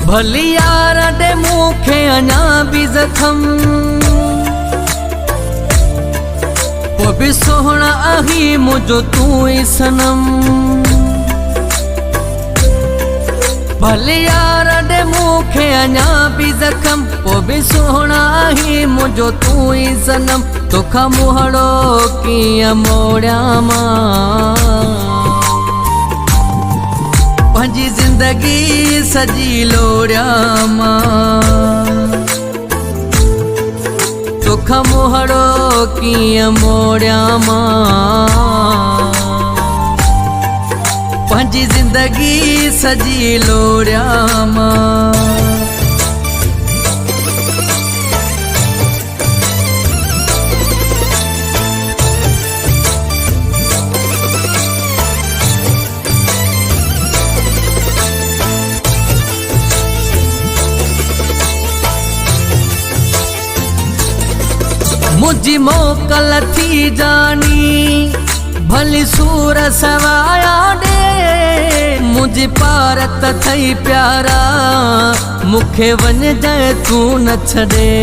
भली यार दे मूंखे अञा भी जखम वो भी सोहना आही मुझो तू ही सनम। भली यार दे मूंखे अञा भी जखम वो भी सोहना आही मुझो तू ही सनम। तोखा मुहड़ो कीअं मोड़िया मां पंहिंजी जिंदगी सजी लोड़िया मां। तोखा मुहड़ो कीअं मोड़िया मां पंहिंजी जिंदगी सजी लोड़िया मां। मुझी मोकल थी जानी भली सूर सवाया दे मुझी पारत थई प्यारा मुखे वन जाए तू न छड़े।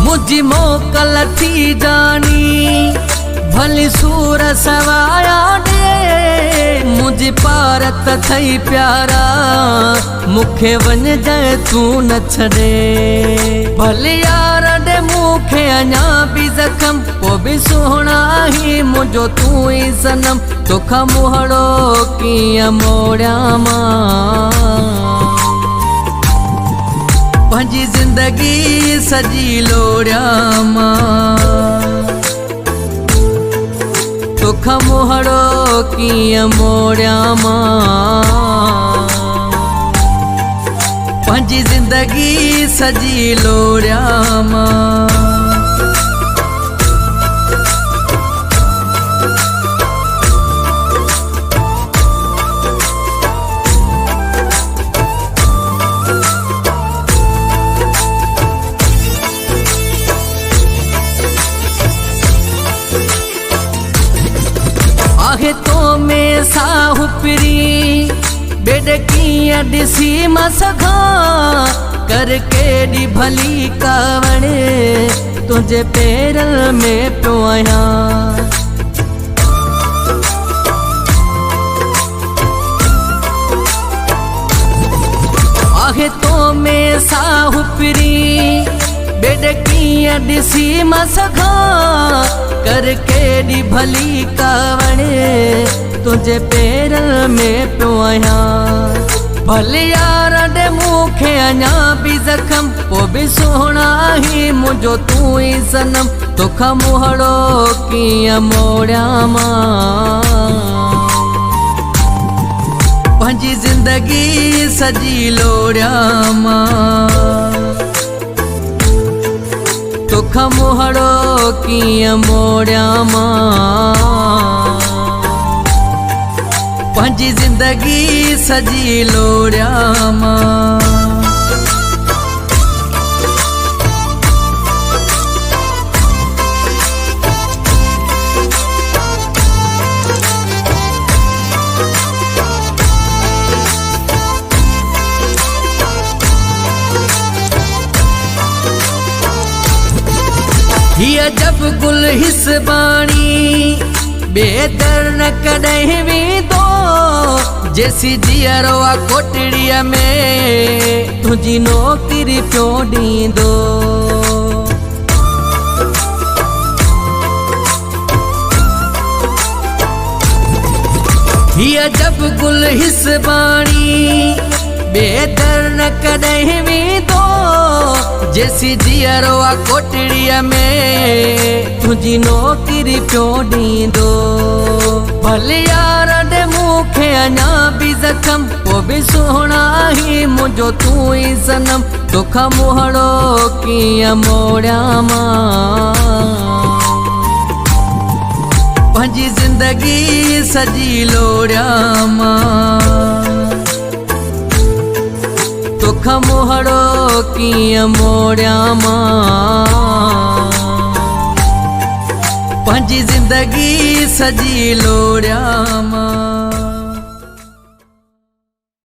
मुझी मोकल थी जानी भली सूर सवाया दे मुझी पारत थई प्यारा मुखे वन जाए तू न छड़े। भले यार दे मूंखे अञा भी जखम वो भी सोहना ही मुझो तू ही सनम। तोखा मुहड़ो कीअं मोड़िया मां पंहिंजी जिंदगी सजी लोड़िया मां। तोखा मुहड़ो कीअं मोड़िया मां पंहिंजी जिंदगी सजी लोड़िया मां। आहे तो में साहु पिरी बेड कीअं ॾिसी मां सघां कर केॾी भली कावड़ तुंहिंजे पेरनि में पियो आहियां। आहे तो में साहु पिरी बेड कीअं ॾिसी मां सघां कर केॾी भली कावड़ तुंहिंजे पेरनि में पियो आहियां। भले यार दे मूंखे अञा भी जखम वो भी सोहना ही मुझो तू ही सनम। तोखा मुहड़ो कीअं मोड़िया मां पंहिंजी जिंदगी सजी लोड़िया मां। तोखा मुहड़ो कीअं मोड़िया मां पंहिंजी जिंदगी सजी लोड़िया मां। हिया जब गुल हिस बाणी बेदर न कॾहिं वेंदो जैसी जियरो आ कोटड़ीअ में तुझी नौकरी पियो ॾींदो। हिया जब गुल हिस बाणी बेदर न कॾहिं वेंदो जैसी जियरो आ कोटड़ीअ में तुझी नौकरी पियो ॾींदो। भले यार दे मूंखे अञा भी जखम वो भी सोहना ही मुझो तू ही सनम। तोखा मुहड़ो कीअं मोड़िया मां पंहिंजी जिंदगी सजी लोड़िया मां। तोखा मुहड़ो कीअं मोड़िया मां पंहिंजी ज़िंदगी सजी लोड़िया